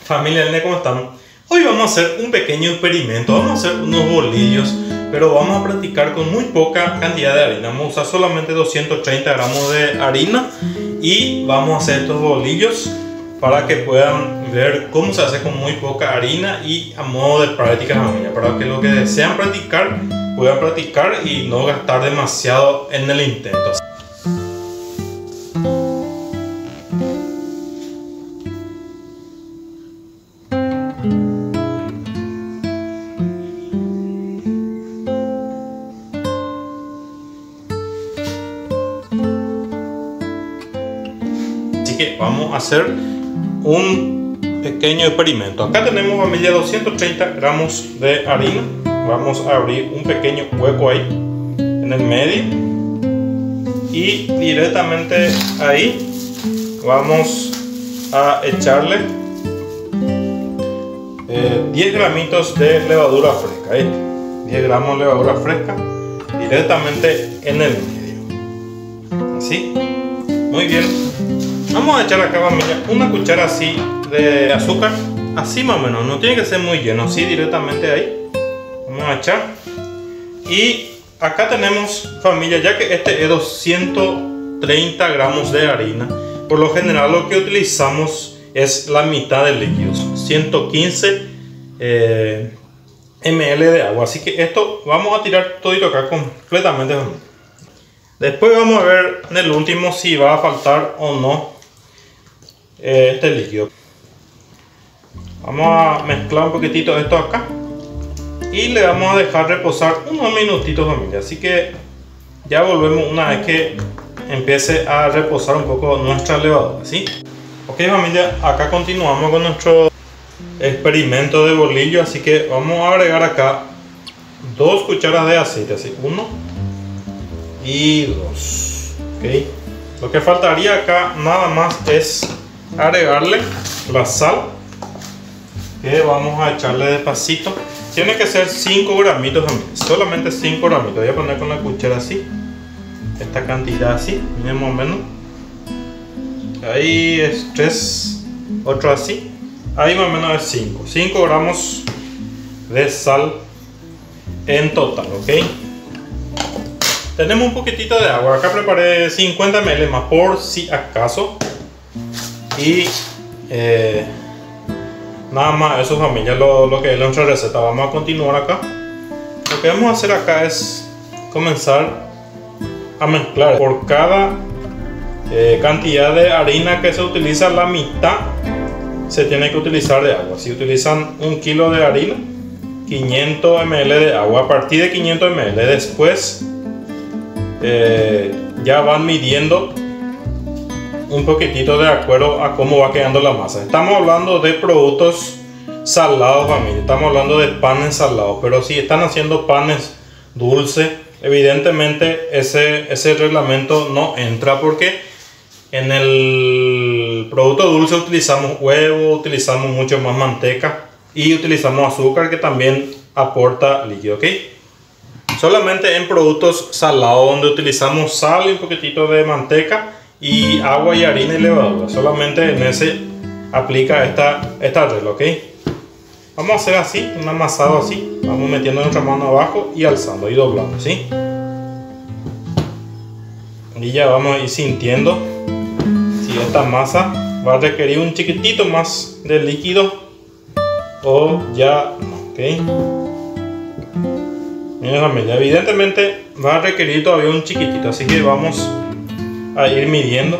Familia N, ¿cómo están? Hoy vamos a hacer un pequeño experimento. Vamos a hacer unos bolillos, pero vamos a practicar con muy poca cantidad de harina. Vamos a usar solamente 230 gramos de harina y vamos a hacer estos bolillos para que puedan ver cómo se hace con muy poca harina y a modo de práctica, familia, para que los que desean practicar puedan practicar y no gastar demasiado en el intento. Así que vamos a hacer un pequeño experimento. Acá tenemos, familia, 230 gramos de harina. Vamos a abrir un pequeño hueco ahí en el medio y directamente ahí vamos a echarle 10 gramitos de levadura fresca. Ahí, 10 gramos de levadura fresca directamente en el medio. Así, muy bien. Vamos a echar acá, familia, una cuchara así de azúcar, así más o menos, no tiene que ser muy lleno, así directamente ahí. Vamos a echar. Y acá tenemos, familia, ya que este es 230 gramos de harina, por lo general lo que utilizamos es la mitad de líquidos, 115 ml de agua. Así que esto vamos a tirar todito acá completamente. Después vamos a ver en el último si va a faltar o no este líquido. Vamos a mezclar un poquitito esto acá y le vamos a dejar reposar unos minutitos, familia. Así que ya volvemos una vez que empiece a reposar un poco nuestra levadura, ¿sí? Ok, familia, acá continuamos con nuestro experimento de bolillo. Así que vamos a agregar acá 2 cucharas de aceite, así, 1 y 2. Okay. Lo que faltaría acá nada más es agregarle la sal, que vamos a echarle despacito. Tiene que ser 5 gramitos, solamente 5 gramitos. Voy a poner con la cuchara así, esta cantidad así, miren más o menos. Ahí es 3, otro así, ahí más o menos es 5 gramos de sal en total, ok. Tenemos un poquitito de agua, acá preparé 50 ml más por si acaso. Y nada más eso, familia, lo que es nuestra receta. Vamos a continuar acá. Lo que vamos a hacer acá es comenzar a mezclar. Por cada cantidad de harina que se utiliza, la mitad se tiene que utilizar de agua. Si utilizan 1 kilo de harina, 500 ml de agua. A partir de 500 ml después ya van midiendo un poquitito de acuerdo a cómo va quedando la masa. Estamos hablando de productos salados, familia. Estamos hablando de panes salados. Pero si están haciendo panes dulces, evidentemente ese reglamento no entra, porque en el producto dulce utilizamos huevo, utilizamos mucho más manteca y utilizamos azúcar, que también aporta líquido, ¿ok? Solamente en productos salados, donde utilizamos sal y un poquitito de manteca y agua y harina y levadura, solamente en ese aplica esta regla, ¿ok? Vamos a hacer así, un amasado así. Vamos metiendo nuestra mano abajo y alzando y doblando, ¿sí? Y ya vamos a ir sintiendo si esta masa va a requerir un chiquitito más de líquido o ya no, ¿ok? Miren, familia, evidentemente va a requerir todavía un chiquitito, así que vamos a ir midiendo.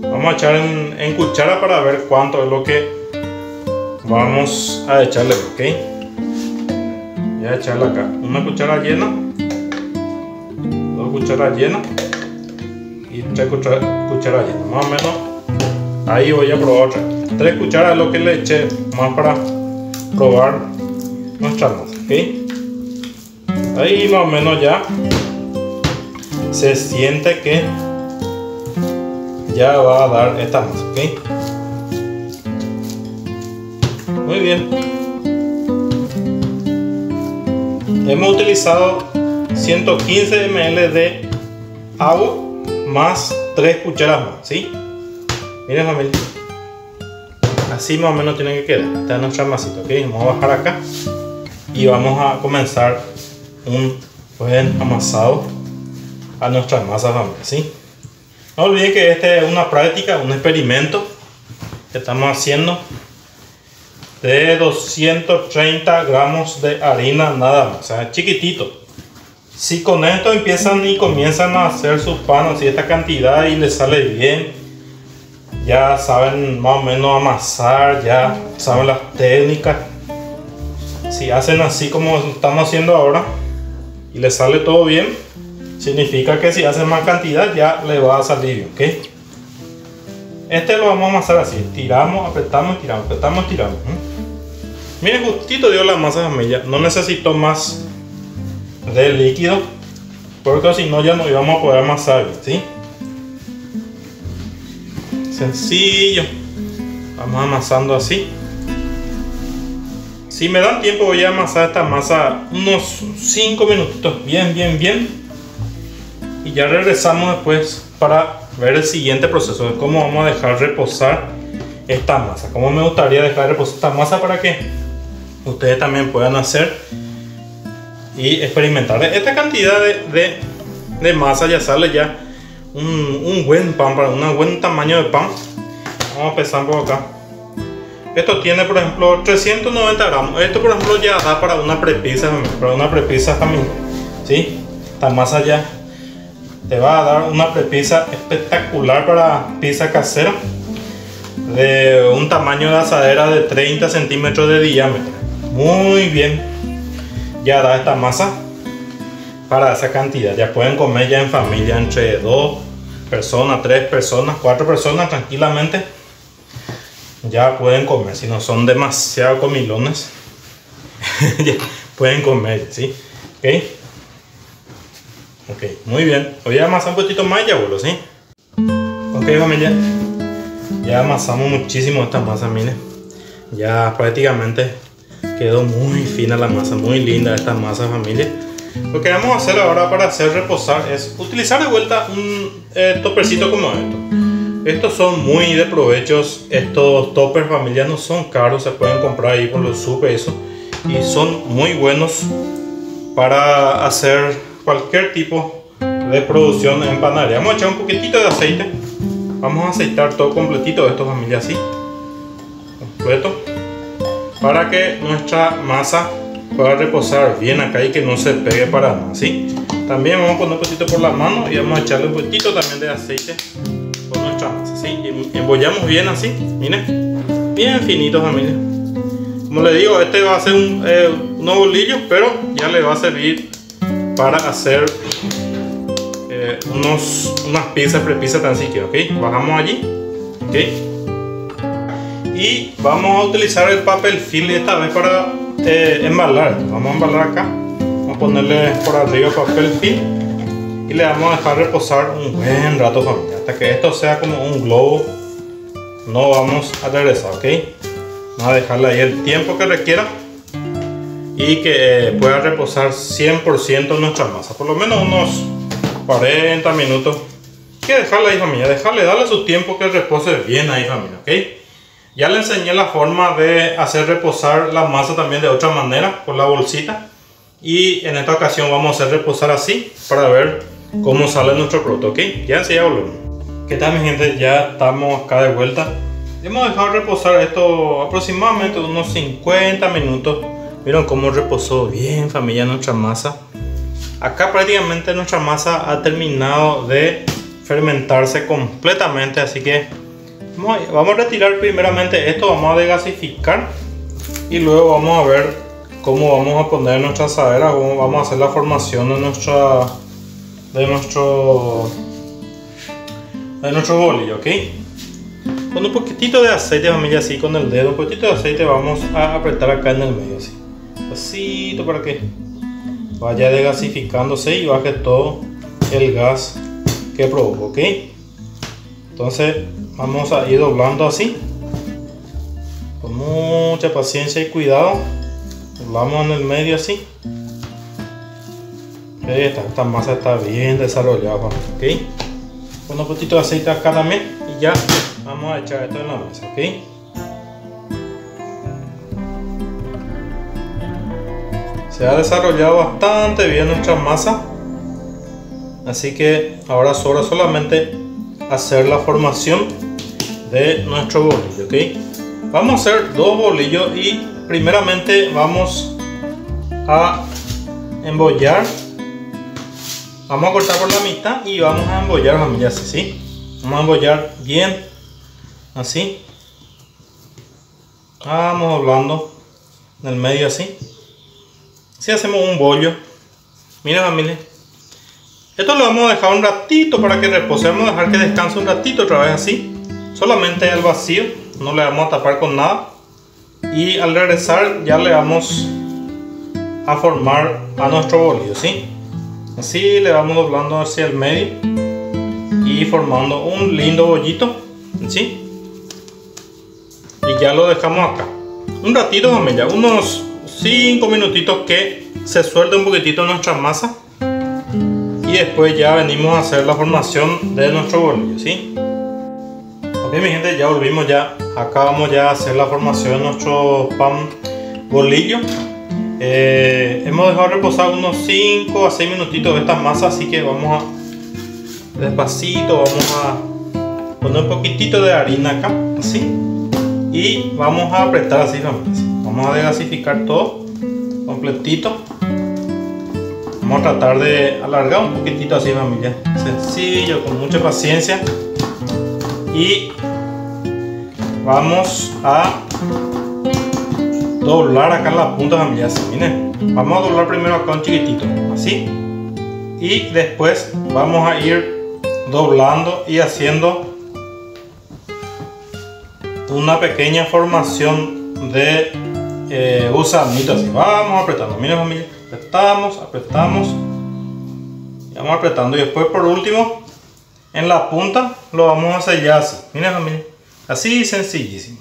Vamos a echar en cuchara para ver cuánto es lo que vamos a echarle, ok. Voy a echarle acá una cuchara llena, 2 cucharas llenas y 3 cucharas llenas, más o menos. Ahí voy a probar 3 cucharas, es lo que le eché más para probar nuestra masa, ok. Ahí más o menos ya se siente que ya va a dar esta masa, ¿ok? Muy bien. Hemos utilizado 115 ml de agua más 3 cucharas más, ¿sí? Miren, familia. Así más o menos tiene que quedar. Esta es nuestra masita, ¿ok? Vamos a bajar acá y vamos a comenzar un buen amasado a nuestras masas, ¿sí? No olviden que este es una práctica, un experimento que estamos haciendo de 230 gramos de harina nada más, o sea, chiquitito. Si con esto empiezan y comienzan a hacer sus pan así esta cantidad y les sale bien, ya saben más o menos amasar, ya saben las técnicas. Si hacen así como estamos haciendo ahora y les sale todo bien, significa que si hacen más cantidad ya le va a salir bien, ¿ok? Este lo vamos a amasar así, tiramos, apretamos, tiramos, apretamos, tiramos. Miren, justito dio la masa, familia, no necesito más de líquido, porque si no ya no íbamos a poder amasar, ¿sí? Sencillo, vamos amasando así. Si me dan tiempo voy a amasar esta masa unos 5 minutitos, bien, y ya regresamos después para ver el siguiente proceso de cómo vamos a dejar reposar esta masa. Cómo me gustaría dejar reposar esta masa para que ustedes también puedan hacer y experimentar. Esta cantidad de masa ya sale ya un buen pan, para un buen tamaño de pan. Vamos a empezar por acá. Esto tiene, por ejemplo, 390 gramos. Esto, por ejemplo, ya da para una prepizza familiar, ¿sí? Esta masa ya te va a dar una prepizza espectacular para pizza casera de un tamaño de asadera de 30 centímetros de diámetro. Muy bien, ya da esta masa para esa cantidad. Ya pueden comer ya en familia entre 2 personas, 3 personas, 4 personas tranquilamente. Ya pueden comer, si no son demasiado comilones. Ya pueden comer, ¿sí? Ok, muy bien. Voy a amasar un poquito más y ya vuelvo, ¿sí? Ok, familia, ya amasamos muchísimo esta masa, miren. Ya prácticamente quedó muy fina la masa, muy linda esta masa, familia. Lo que vamos a hacer ahora para hacer reposar es utilizar de vuelta un topercito como esto. Estos son muy de provechos. Estos toppers, familia, no son caros, se pueden comprar ahí por los super eso, y son muy buenos para hacer cualquier tipo de producción en panadería. Vamos a echar un poquitito de aceite. Vamos a aceitar todo completito esto, familia, así completo, para que nuestra masa pueda reposar bien acá y que no se pegue para nada, ¿sí? También vamos a poner un poquito por la mano y vamos a echarle un poquito también de aceite por nuestra masa, ¿sí? Y embollamos bien así, miren, bien finito, familia. Como les digo, este va a ser unos bolillos, pero ya le va a servir para hacer unas pizzas, prepizzas tan siquiera, ¿ok? Bajamos allí, ¿ok? Y vamos a utilizar el papel film esta vez para embalar. Vamos a embalar acá, vamos a ponerle por arriba papel film y le vamos a dejar reposar un buen rato, familia, hasta que esto sea como un globo. No vamos a regresar, ¿ok? Vamos a dejarle ahí el tiempo que requiera y que pueda reposar 100% nuestra masa, por lo menos unos 40 minutos. Hay que dejarla ahí, familia, darle su tiempo que repose bien ahí, familia, ¿ok? Ya le enseñé la forma de hacer reposar la masa también de otra manera, con la bolsita, y en esta ocasión vamos a hacer reposar así para ver cómo sale nuestro producto, ¿ok? Ya enseguida volvemos. ¿Qué tal, mi gente? Ya estamos acá de vuelta. Hemos dejado reposar esto aproximadamente unos 50 minutos. Vieron cómo reposó bien, familia, nuestra masa. Acá prácticamente nuestra masa ha terminado de fermentarse completamente, así que vamos a retirar primeramente esto, vamos a desgasificar y luego vamos a ver cómo vamos a poner nuestra asadera, cómo vamos a hacer la formación de nuestro bolillo, ¿ok? Con un poquitito de aceite, familia, así con el dedo, un poquitito de aceite vamos a apretar acá en el medio, así, pasito, para que vaya desgasificándose y baje todo el gas que provoca, ¿ok? Entonces vamos a ir doblando así, con mucha paciencia y cuidado. Doblamos en el medio así. Esta masa está bien desarrollada, ¿ok? Con un poquito de aceite acá también y ya vamos a echar esto en la mesa, ¿ok? Se ha desarrollado bastante bien nuestra masa, así que ahora sobra solamente hacer la formación de nuestro bolillo, ¿ok? Vamos a hacer dos bolillos y primeramente vamos a embollar. Vamos a cortar por la mitad y vamos a embollar, familia, así, ¿sí? Vamos a embollar bien, así. Vamos doblando en el medio, así. Así hacemos un bollo. Miren, familia. Esto lo vamos a dejar un ratito para que repose. Vamos a dejar que descanse un ratito otra vez, así. Solamente al vacío, no le vamos a tapar con nada. Y al regresar ya le vamos a formar a nuestro bolillo, ¿sí? Así le vamos doblando hacia el medio y formando un lindo bollito, ¿sí? Y ya lo dejamos acá un ratito, familia, unos 5 minutitos que se suelte un poquitito nuestra masa. Y después ya venimos a hacer la formación de nuestro bolillo, ¿sí? Ok, mi gente, ya volvimos ya. Acá vamos ya a hacer la formación de nuestro pan bolillo. Hemos dejado reposar unos 5 a 6 minutitos de esta masa, así que vamos a despacito, vamos a poner un poquitito de harina acá, así, y vamos a apretar así, familia. Vamos a desgasificar todo completito. Vamos a tratar de alargar un poquitito así, familia, sencillo, con mucha paciencia, y vamos a doblar acá en la punta, familia, así, miren. Vamos a doblar primero acá un chiquitito, así, y después vamos a ir doblando y haciendo una pequeña formación de gusanito, así. Vamos apretando, miren, familia, apretamos y vamos apretando, y después por último en la punta lo vamos a sellar así, miren, familia, así sencillísimo.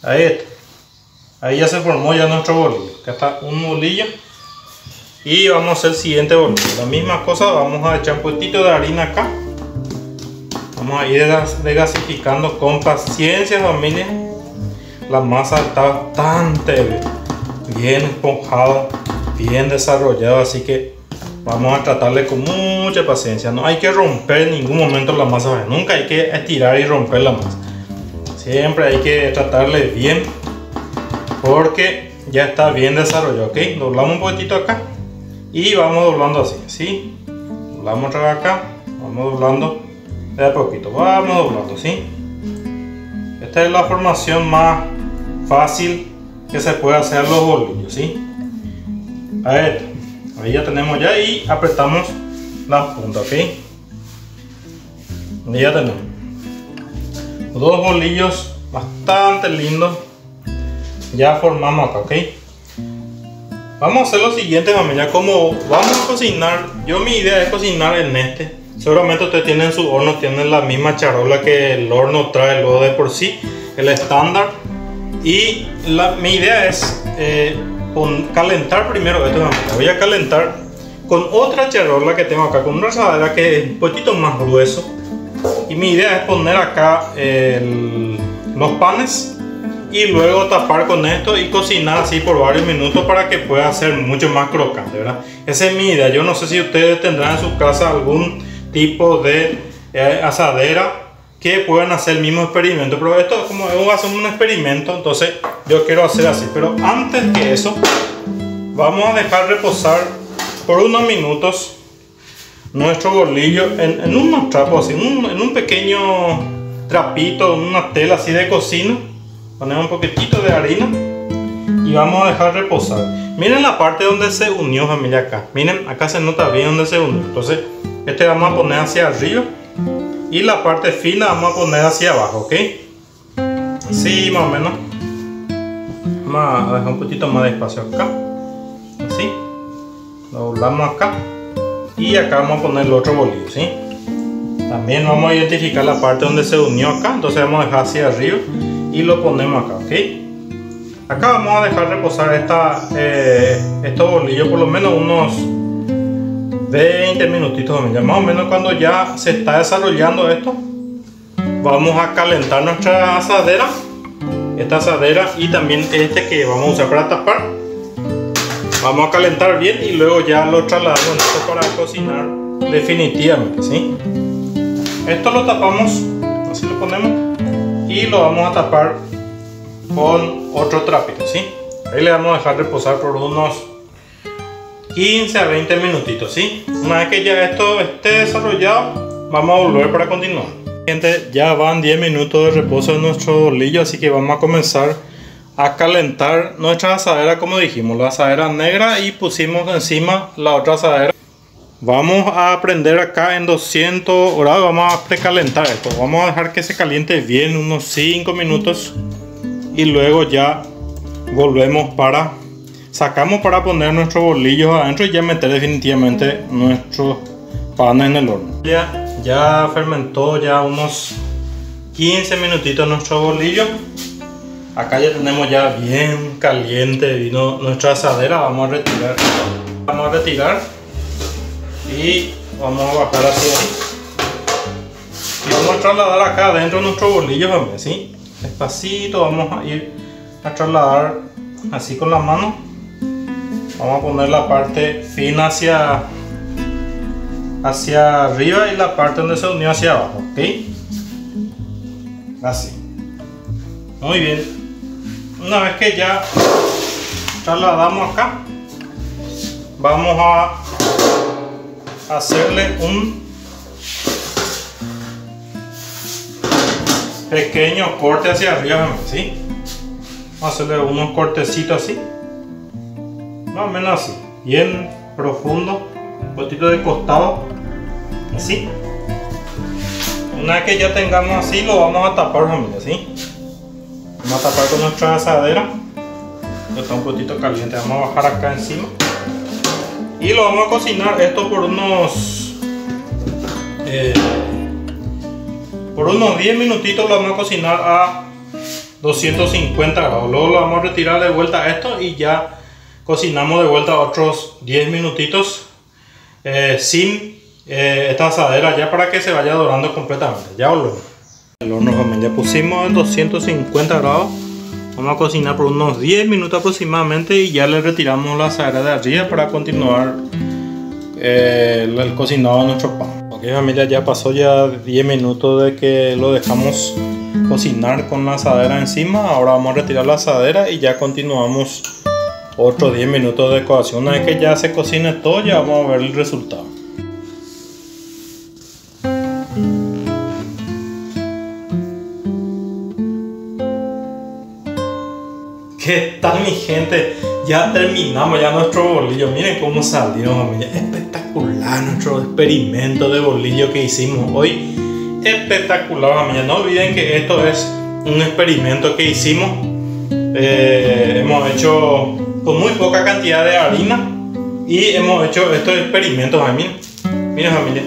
Ahí está. Ahí ya se formó ya nuestro bolillo. Acá está un bolillo. Y vamos a hacer el siguiente bolillo. La misma cosa, vamos a echar un poquitito de harina acá. Vamos a ir desgasificando con paciencia, familia. La masa está bastante bien esponjada, bien desarrollada, así que vamos a tratarle con mucha paciencia. No hay que romper en ningún momento la masa, nunca hay que estirar y romper la masa. Siempre hay que tratarle bien, porque ya está bien desarrollado, ¿ok? Doblamos un poquitito acá y vamos doblando así, ¿sí? Doblamos otra vez acá, vamos doblando de a poquito, vamos doblando, ¿sí? Esta es la formación más fácil que se puede hacer los bolillos, ¿sí? Ahí ya tenemos ya, y apretamos las puntas, ¿ok? Y ya tenemos dos bolillos bastante lindos. Ya formamos acá, ¿ok? Vamos a hacer lo siguiente, familia. Como vamos a cocinar, mi idea es cocinar en este. Seguramente ustedes tienen su horno, tienen la misma charola que el horno trae luego de por sí, el estándar. Y mi idea es calentar primero esto, familia. Voy a calentar con otra charola que tengo acá, con una asadera que es un poquito más grueso. Y mi idea es poner acá los panes y luego tapar con esto y cocinar así por varios minutos para que pueda ser mucho más crocante, ¿verdad? Esa es mi idea. Yo no sé si ustedes tendrán en su casa algún tipo de asadera que puedan hacer el mismo experimento, pero esto como va a ser un experimento, entonces yo quiero hacer así. Pero antes que eso, vamos a dejar reposar por unos minutos nuestro bolillo en unos trapos así, en un pequeño trapito, una tela así de cocina. Ponemos un poquitito de harina y vamos a dejar reposar. Miren la parte donde se unió, familia, acá. Miren, acá se nota bien donde se unió. Entonces, este vamos a poner hacia arriba y la parte fina vamos a poner hacia abajo, ¿ok? Así más o menos. Vamos a dejar un poquito más de espacio acá. Así. Doblamos acá. Y acá vamos a poner el otro bolillo, ¿sí? También vamos a identificar la parte donde se unió acá. Entonces vamos a dejar hacia arriba y lo ponemos acá, ¿ok? Acá vamos a dejar reposar estos bolillos por lo menos unos 20 minutitos, más o menos. Cuando ya se está desarrollando esto, vamos a calentar nuestra asadera, esta asadera, y también este que vamos a usar para tapar. Vamos a calentar bien y luego ya lo trasladamos en esto para cocinar definitivamente, ¿sí? Esto lo tapamos, así lo ponemos y lo vamos a tapar con otro trapito, ¿sí? Ahí le vamos a dejar reposar por unos 15 a 20 minutitos, ¿sí? Una vez que ya esto esté desarrollado, vamos a volver para continuar. Gente, ya van 10 minutos de reposo en nuestro bolillo, así que vamos a comenzar a calentar nuestra asadera, como dijimos, la asadera negra, y pusimos encima la otra asadera. Vamos a prender acá en 200 grados, vamos a precalentar esto. Vamos a dejar que se caliente bien unos 5 minutos y luego ya volvemos para... Sacamos para poner nuestros bolillos adentro y ya meter definitivamente nuestros panes en el horno. Ya fermentó ya unos 15 minutitos nuestro bolillo. Acá ya tenemos ya bien caliente vino nuestra asadera. Vamos a retirar y vamos a bajar así ahí. Y vamos a trasladar acá adentro nuestro bolillo también, ¿sí? Despacito vamos a ir a trasladar así con la mano. Vamos a poner la parte fina hacia arriba y la parte donde se unió hacia abajo, ¿ok? Así. Muy bien. Una vez que ya trasladamos acá, vamos a hacerle un pequeño corte hacia arriba, ¿sí? Vamos a hacerle unos cortecitos así. Más o menos así, bien profundo, un poquito de costado, así. Una vez que ya tengamos así, lo vamos a tapar, familia, ¿sí? Vamos a tapar con nuestra asadera. Está un poquito caliente, vamos a bajar acá encima. Y lo vamos a cocinar esto por unos 10 minutitos. Lo vamos a cocinar a 250 grados. Luego lo vamos a retirar de vuelta a esto y ya cocinamos de vuelta otros 10 minutitos sin esta asadera, ya para que se vaya dorando completamente. Ya volvemos. El horno, familia, pusimos en 250 grados. Vamos a cocinar por unos 10 minutos aproximadamente y ya le retiramos la asadera de arriba para continuar el cocinado de nuestro pan. Ok, familia, ya pasó ya 10 minutos de que lo dejamos cocinar con la asadera encima. Ahora vamos a retirar la asadera y ya continuamos otros 10 minutos de cocción. Una vez que ya se cocine todo, ya vamos a ver el resultado. ¿Qué tal, mi gente? Ya terminamos ya nuestro bolillo. Miren cómo salió, familia. Espectacular nuestro experimento de bolillo que hicimos hoy. Espectacular, familia. No olviden que esto es un experimento que hicimos. Hemos hecho con muy poca cantidad de harina y hemos hecho estos experimentos. Miren, familia,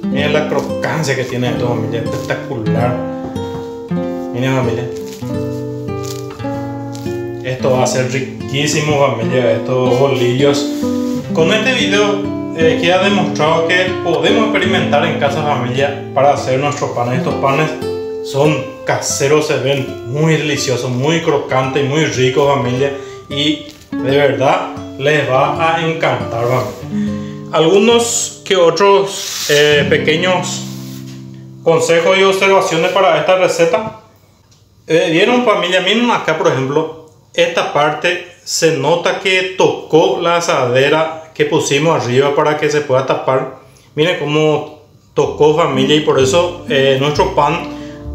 miren la crocancia que tiene esto, familia. Espectacular. Miren, familia, esto va a ser riquísimo, familia, estos bolillos. Con este video queda demostrado que podemos experimentar en casa, familia, para hacer nuestros panes. Estos panes son caseros, se ven muy deliciosos, muy crocantes y muy ricos, familia, y de verdad les va a encantar, familia. Algunos que otros pequeños consejos y observaciones para esta receta. Vieron, familia, miren acá, por ejemplo, esta parte se nota que tocó la asadera que pusimos arriba para que se pueda tapar. Miren cómo tocó, familia, y por eso nuestro pan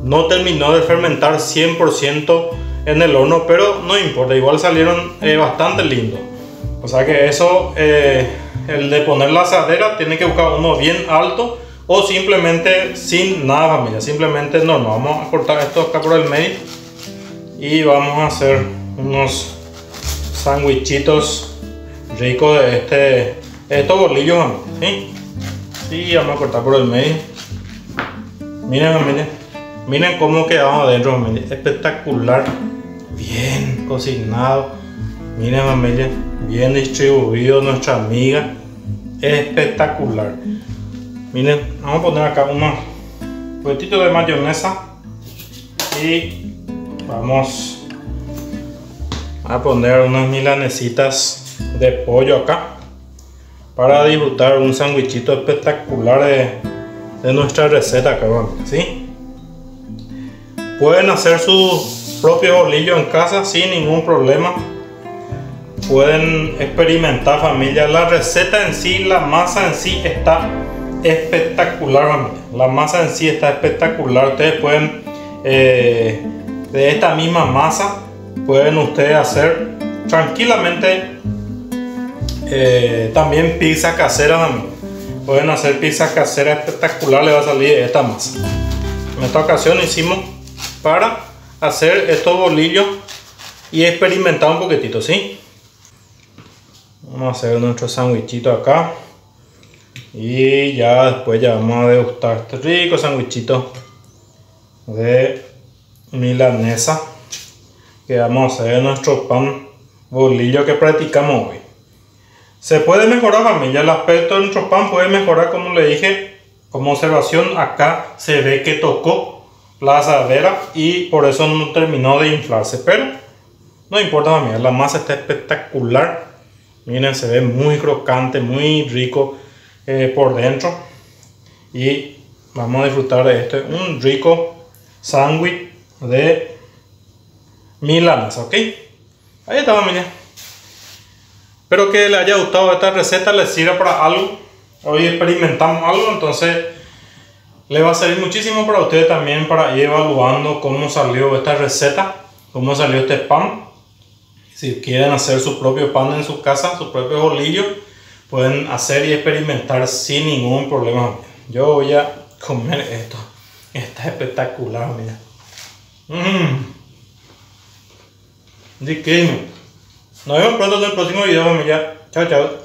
no terminó de fermentar 100% en el horno, pero no importa, igual salieron bastante lindos. O sea que eso, el de poner la asadera, tiene que buscar uno bien alto o simplemente sin nada, familia, simplemente normal. Vamos a cortar esto acá por el medio y vamos a hacer unos sándwichitos ricos de estos bolillos, ¿sí? Y vamos a cortar por el medio. Miren, familia, miren cómo quedamos adentro, familia. Espectacular, bien cocinado. Miren, familia, bien distribuido nuestra amiga. Espectacular. Miren, vamos a poner acá unos poquititos de mayonesa y vamos a poner unas milanesitas de pollo acá para disfrutar un sándwichito espectacular de nuestra receta acá, ¿sí? Pueden hacer su propio bolillo en casa sin ningún problema. Pueden experimentar, familia. La receta en sí, la masa en sí está espectacular, familia. La masa en sí está espectacular. Ustedes pueden de esta misma masa pueden ustedes hacer tranquilamente también pizza casera, familia. Pueden hacer pizza casera espectacular, le va a salir de esta masa. En esta ocasión hicimos para hacer estos bolillos y experimentar un poquitito, ¿sí? Vamos a hacer nuestro sándwichito acá y ya después ya vamos a degustar este rico sándwichito de milanesa que vamos a hacer nuestro pan bolillo que practicamos hoy. Se puede mejorar, familia, el aspecto de nuestro pan puede mejorar, como le dije. Como observación, acá se ve que tocó la asadera y por eso no terminó de inflarse, pero no importa, familia, la masa está espectacular. Miren, se ve muy crocante, muy rico por dentro. Y vamos a disfrutar de este, un rico sándwich de milanesa, ¿ok? Ahí está, familia. Espero que les haya gustado esta receta, les sirva para algo. Hoy experimentamos algo, entonces le va a servir muchísimo para ustedes también para ir evaluando cómo salió esta receta, cómo salió este pan. Si quieren hacer su propio pan en su casa, su propio bolillo, pueden hacer y experimentar sin ningún problema. Yo voy a comer esto. Está espectacular, mira. Riquísimo. Nos vemos pronto en el próximo video, familia. Chao, chao.